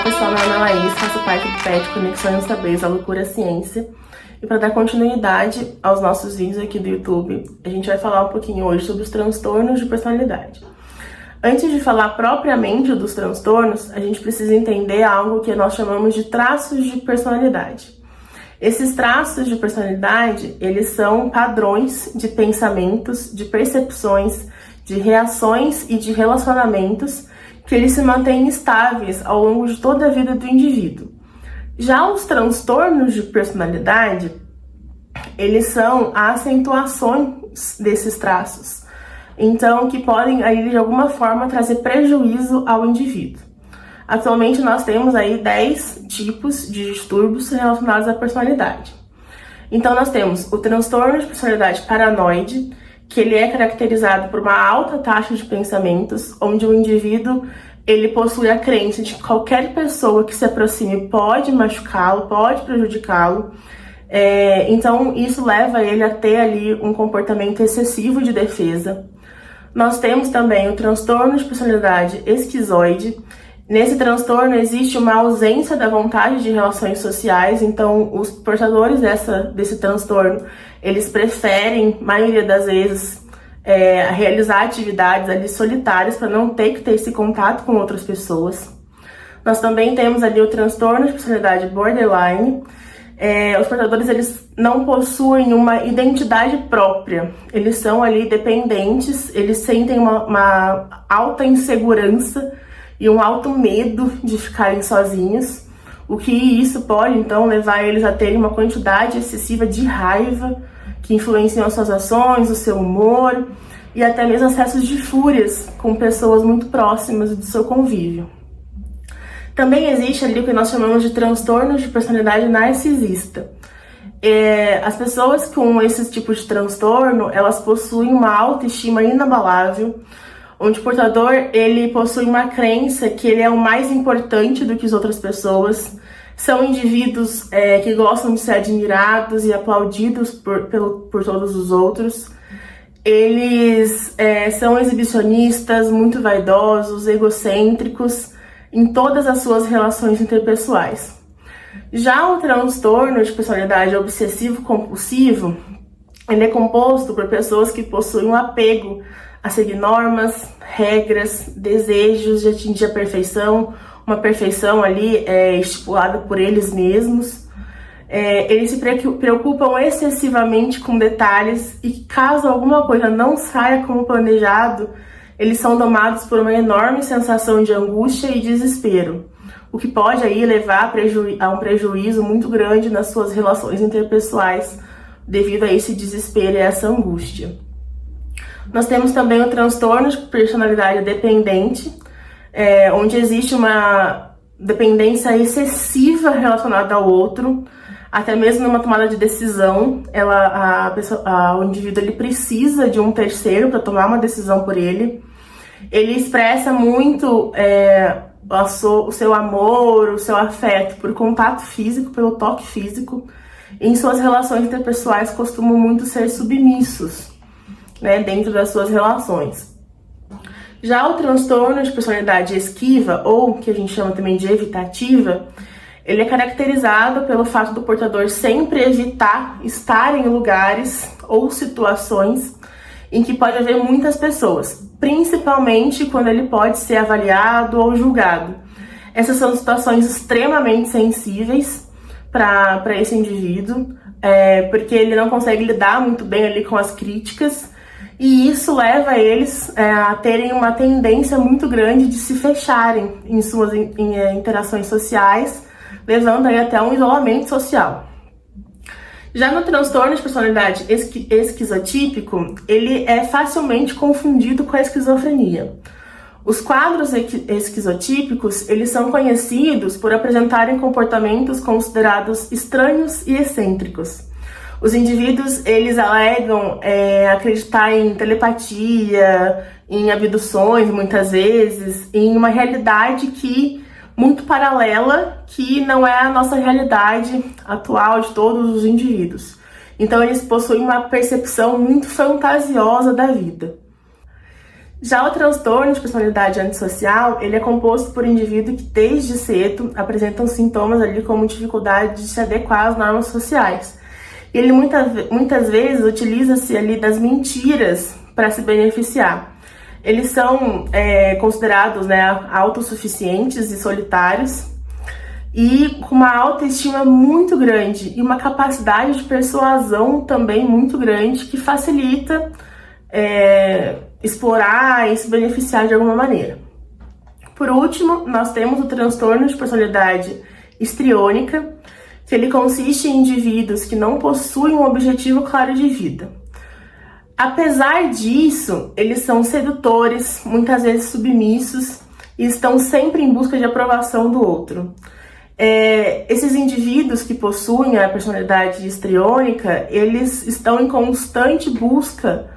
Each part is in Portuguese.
pessoal, meu nome é Laís, faço parte do PET Conexões Instáveis da Loucura Ciência. E para dar continuidade aos nossos vídeos aqui do YouTube, a gente vai falar um pouquinho hoje sobre os transtornos de personalidade. Antes de falar propriamente dos transtornos, a gente precisa entender algo que nós chamamos de traços de personalidade. Esses traços de personalidade, eles são padrões de pensamentos, de percepções, de reações e de relacionamentos que eles se mantêm estáveis ao longo de toda a vida do indivíduo. Já os transtornos de personalidade, eles são a acentuação desses traços, então que podem aí de alguma forma trazer prejuízo ao indivíduo. Atualmente nós temos aí 10 tipos de distúrbios relacionados à personalidade. Então nós temos o transtorno de personalidade paranoide, que ele é caracterizado por uma alta taxa de pensamentos, onde o indivíduo ele possui a crença de que qualquer pessoa que se aproxime pode machucá-lo, pode prejudicá-lo. Então isso leva ele a ter ali um comportamento excessivo de defesa. Nós temos também o transtorno de personalidade esquizoide. Nesse transtorno existe uma ausência da vontade de relações sociais, então os portadores desse transtorno, eles preferem, maioria das vezes, realizar atividades ali solitárias para não ter esse contato com outras pessoas. Nós também temos ali o transtorno de personalidade borderline. Os portadores eles não possuem uma identidade própria, eles são ali dependentes, eles sentem uma alta insegurança e um alto medo de ficarem sozinhos, o que isso pode então levar eles a terem uma quantidade excessiva de raiva que influenciam as suas ações, o seu humor e até mesmo acessos de fúrias com pessoas muito próximas do seu convívio. Também existe ali o que nós chamamos de transtornos de personalidade narcisista. As pessoas com esse tipo de transtorno, elas possuem uma autoestima inabalável, onde o portador ele possui uma crença que ele é o mais importante do que as outras pessoas. São indivíduos que gostam de ser admirados e aplaudidos por todos os outros. Eles são exibicionistas, muito vaidosos, egocêntricos em todas as suas relações interpessoais. Já o transtorno de personalidade obsessivo-compulsivo, ele é composto por pessoas que possuem um apego a seguir normas, regras, desejos de atingir a perfeição, uma perfeição ali estipulada por eles mesmos. Eles se preocupam excessivamente com detalhes e caso alguma coisa não saia como planejado, eles são domados por uma enorme sensação de angústia e desespero, o que pode aí levar a um prejuízo muito grande nas suas relações interpessoais devido a esse desespero e essa angústia. Nós temos também o transtorno de personalidade dependente, onde existe uma dependência excessiva relacionada ao outro, até mesmo numa tomada de decisão, o indivíduo ele precisa de um terceiro para tomar uma decisão por ele. Ele expressa muito o seu amor, o seu afeto por contato físico, pelo toque físico. Em suas relações interpessoais costumam muito ser submissos, dentro das suas relações. Já o transtorno de personalidade esquiva, ou que a gente chama também de evitativa, ele é caracterizado pelo fato do portador sempre evitar estar em lugares ou situações em que pode haver muitas pessoas, principalmente quando ele pode ser avaliado ou julgado. Essas são situações extremamente sensíveis para esse indivíduo, porque ele não consegue lidar muito bem ali com as críticas, e isso leva eles a terem uma tendência muito grande de se fecharem em suas interações sociais, levando aí até um isolamento social. Já no transtorno de personalidade esquizotípico, ele é facilmente confundido com a esquizofrenia. Os quadros esquizotípicos, eles são conhecidos por apresentarem comportamentos considerados estranhos e excêntricos. Os indivíduos, eles alegam acreditar em telepatia, em abduções, muitas vezes, em uma realidade muito paralela, que não é a nossa realidade atual de todos os indivíduos. Então eles possuem uma percepção muito fantasiosa da vida. Já o transtorno de personalidade antissocial, ele é composto por indivíduos que desde cedo apresentam sintomas ali como dificuldade de se adequar às normas sociais. Ele muitas vezes utiliza-se ali das mentiras para se beneficiar. Eles são considerados, né, autossuficientes e solitários, e com uma autoestima muito grande e uma capacidade de persuasão também muito grande, que facilita explorar e se beneficiar de alguma maneira. Por último, nós temos o transtorno de personalidade histriônica, que ele consiste em indivíduos que não possuem um objetivo claro de vida. Apesar disso, eles são sedutores, muitas vezes submissos, e estão sempre em busca de aprovação do outro. Esses indivíduos que possuem a personalidade histriônica, eles estão em constante busca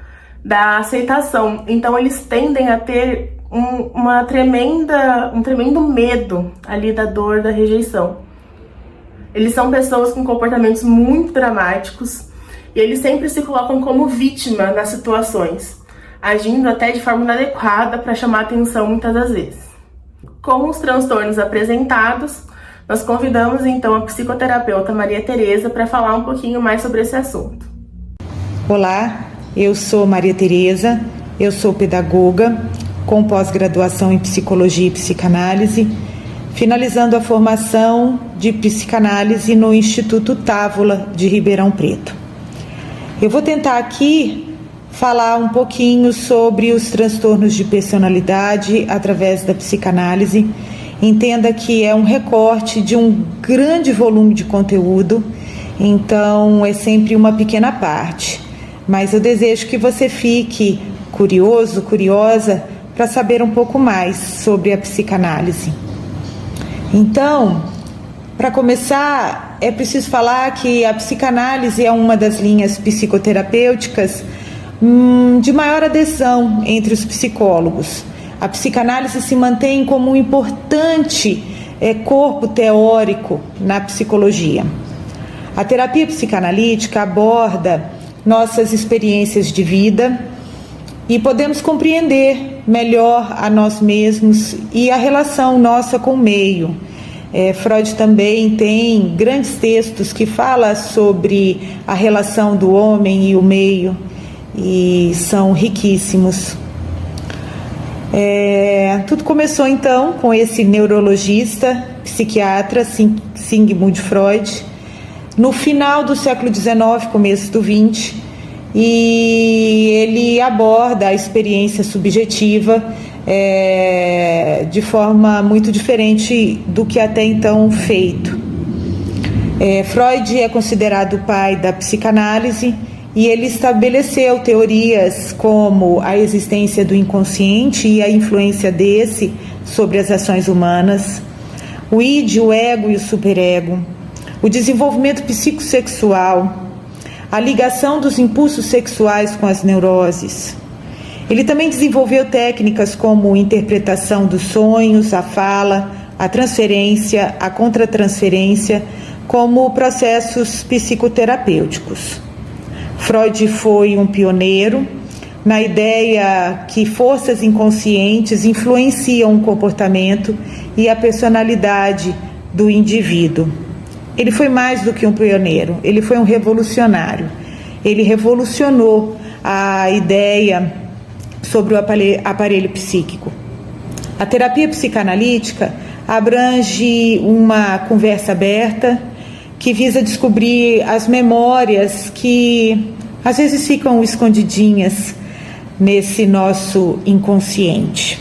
da aceitação. Então eles tendem a ter um tremendo medo ali da dor da rejeição. Eles são pessoas com comportamentos muito dramáticos e eles sempre se colocam como vítima nas situações, agindo até de forma inadequada para chamar atenção muitas das vezes. Com os transtornos apresentados, nós convidamos então a psicoterapeuta Maria Tereza para falar um pouquinho mais sobre esse assunto. Olá, eu sou Maria Tereza, eu sou pedagoga com pós-graduação em psicologia e psicanálise, finalizando a formação de psicanálise no Instituto Távola de Ribeirão Preto. Eu vou tentar aqui falar um pouquinho sobre os transtornos de personalidade através da psicanálise. Entenda que é um recorte de um grande volume de conteúdo, então é sempre uma pequena parte. Mas eu desejo que você fique curioso, curiosa, para saber um pouco mais sobre a psicanálise. Então, para começar, é preciso falar que a psicanálise é uma das linhas psicoterapêuticas de maior adesão entre os psicólogos. A psicanálise se mantém como um importante corpo teórico na psicologia. A terapia psicanalítica aborda nossas experiências de vida e podemos compreender melhor a nós mesmos e a relação nossa com o meio. Freud também tem grandes textos que falam sobre a relação do homem e o meio e são riquíssimos. Tudo começou então com esse neurologista, psiquiatra Sigmund Freud, no final do século XIX, começo do XX, e ele aborda a experiência subjetiva de forma muito diferente do que até então feito. Freud é considerado o pai da psicanálise e ele estabeleceu teorias como a existência do inconsciente e a influência desse sobre as ações humanas, o id, o ego e o superego, o desenvolvimento psicossexual, a ligação dos impulsos sexuais com as neuroses. Ele também desenvolveu técnicas como interpretação dos sonhos, a fala, a transferência, a contratransferência, como processos psicoterapêuticos. Freud foi um pioneiro na ideia que forças inconscientes influenciam o comportamento e a personalidade do indivíduo. Ele foi mais do que um pioneiro, ele foi um revolucionário. Ele revolucionou a ideia sobre o aparelho psíquico. A terapia psicanalítica abrange uma conversa aberta que visa descobrir as memórias que às vezes ficam escondidinhas nesse nosso inconsciente.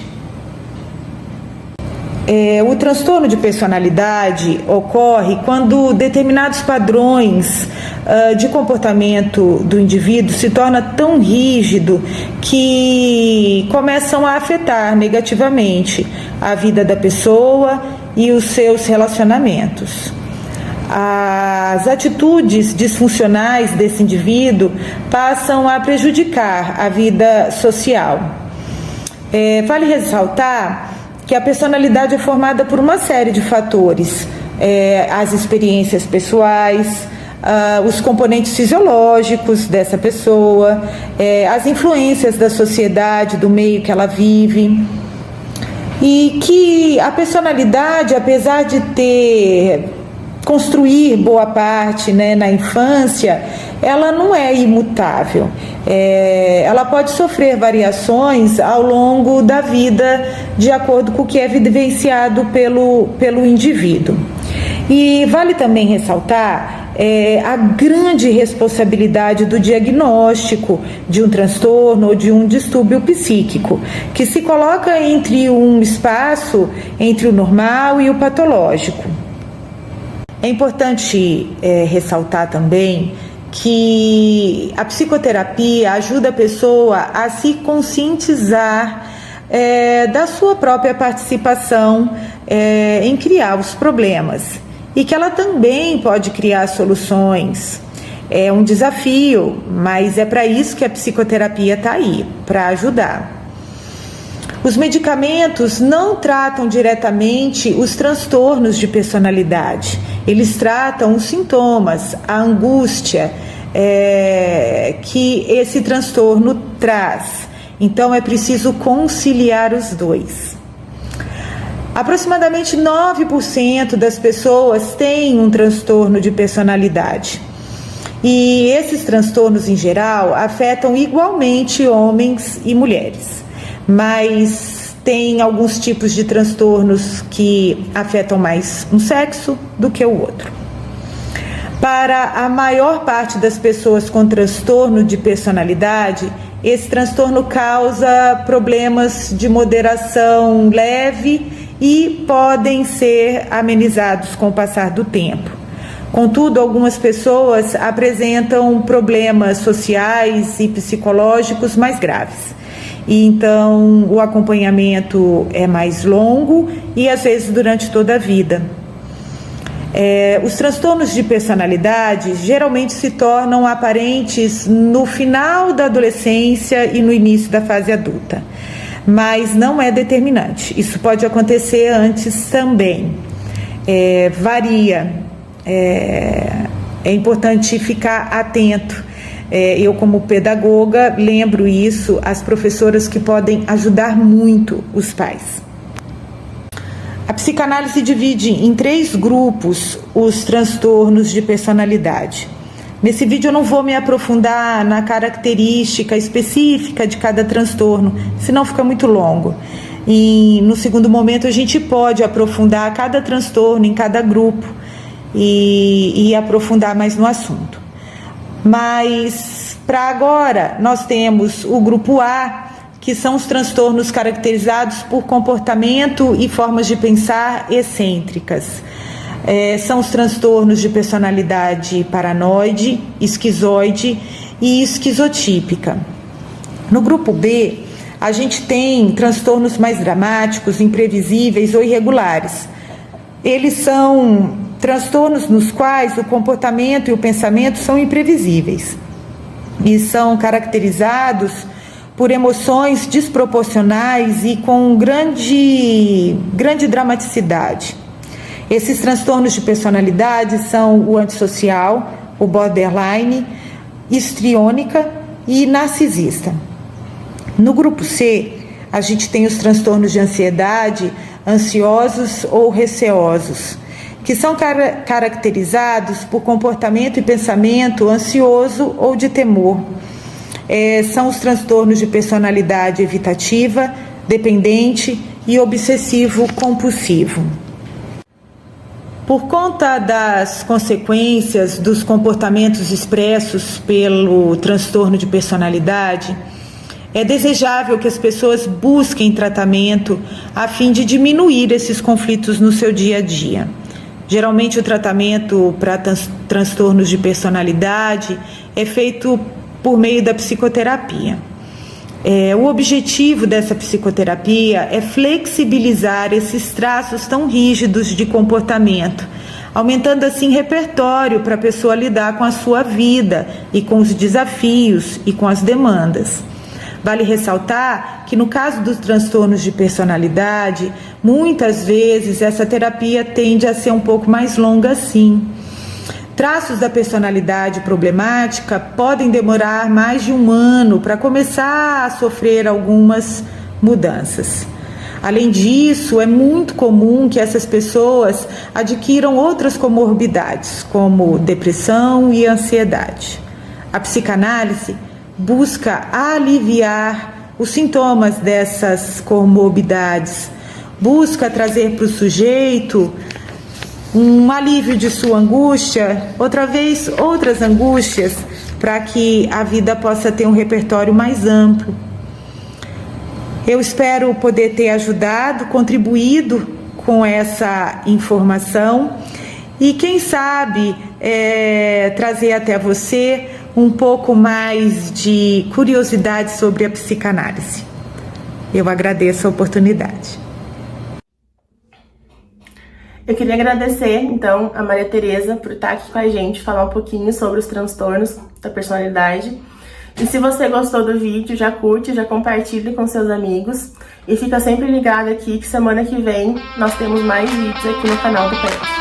O transtorno de personalidade ocorre quando determinados padrões de comportamento do indivíduo se torna tão rígido que começam a afetar negativamente a vida da pessoa e os seus relacionamentos. As atitudes disfuncionais desse indivíduo passam a prejudicar a vida social. Vale ressaltar que a personalidade é formada por uma série de fatores, as experiências pessoais, os componentes fisiológicos dessa pessoa, as influências da sociedade, do meio que ela vive. E que a personalidade, apesar de construir boa parte, né, na infância, ela não é imutável. Ela pode sofrer variações ao longo da vida, de acordo com o que é vivenciado pelo indivíduo. E vale também ressaltar a grande responsabilidade do diagnóstico de um transtorno ou de um distúrbio psíquico, que se coloca entre um espaço entre o normal e o patológico. É importante ressaltar também que a psicoterapia ajuda a pessoa a se conscientizar da sua própria participação em criar os problemas e que ela também pode criar soluções. É um desafio, mas é para isso que a psicoterapia está aí, para ajudar. Os medicamentos não tratam diretamente os transtornos de personalidade. Eles tratam os sintomas, a angústia que esse transtorno traz. Então é preciso conciliar os dois. Aproximadamente 9% das pessoas têm um transtorno de personalidade. E esses transtornos, em geral, afetam igualmente homens e mulheres. Mas tem alguns tipos de transtornos que afetam mais um sexo do que o outro. Para a maior parte das pessoas com transtorno de personalidade, esse transtorno causa problemas de moderação leve e podem ser amenizados com o passar do tempo. Contudo, algumas pessoas apresentam problemas sociais e psicológicos mais graves. E então o acompanhamento é mais longo e às vezes durante toda a vida. Os transtornos de personalidade geralmente se tornam aparentes no final da adolescência e no início da fase adulta, mas não é determinante. Isso pode acontecer antes também. Varia. É importante ficar atento. Eu, como pedagoga, lembro isso às professoras que podem ajudar muito os pais. A psicanálise divide em 3 grupos os transtornos de personalidade. Nesse vídeo eu não vou me aprofundar na característica específica de cada transtorno, senão fica muito longo. E no segundo momento a gente pode aprofundar cada transtorno em cada grupo e aprofundar mais no assunto. Mas para agora nós temos o grupo A, que são os transtornos caracterizados por comportamento e formas de pensar excêntricas. São os transtornos de personalidade paranoide, esquizoide e esquizotípica. No grupo B, a gente tem transtornos mais dramáticos, imprevisíveis ou irregulares. Eles são transtornos nos quais o comportamento e o pensamento são imprevisíveis e são caracterizados por emoções desproporcionais e com grande dramaticidade. Esses transtornos de personalidade são o antissocial, o borderline, histriônica e narcisista. No grupo C, a gente tem os transtornos de ansiedade, ansiosos ou receosos, que são caracterizados por comportamento e pensamento ansioso ou de temor. São os transtornos de personalidade evitativa, dependente e obsessivo-compulsivo. Por conta das consequências dos comportamentos expressos pelo transtorno de personalidade, é desejável que as pessoas busquem tratamento a fim de diminuir esses conflitos no seu dia a dia. Geralmente o tratamento para transtornos de personalidade é feito por meio da psicoterapia. O objetivo dessa psicoterapia é flexibilizar esses traços tão rígidos de comportamento, aumentando assim repertório para a pessoa lidar com a sua vida e com os desafios e com as demandas. Vale ressaltar que no caso dos transtornos de personalidade, muitas vezes essa terapia tende a ser um pouco mais longa sim. traços da personalidade problemática podem demorar mais de 1 ano para começar a sofrer algumas mudanças. Além disso, é muito comum que essas pessoas adquiram outras comorbidades, como depressão e ansiedade. A psicanálise busca aliviar os sintomas dessas comorbidades, busca trazer para o sujeito um alívio de sua angústia, outras angústias, para que a vida possa ter um repertório mais amplo. Eu espero poder ter ajudado, contribuído com essa informação e, quem sabe, trazer até você um pouco mais de curiosidade sobre a psicanálise. Eu agradeço a oportunidade. Eu queria agradecer, então, a Maria Tereza por estar aqui com a gente, falar um pouquinho sobre os transtornos da personalidade. E se você gostou do vídeo, já curte, já compartilha com seus amigos. E fica sempre ligado aqui que semana que vem nós temos mais vídeos aqui no canal do PET.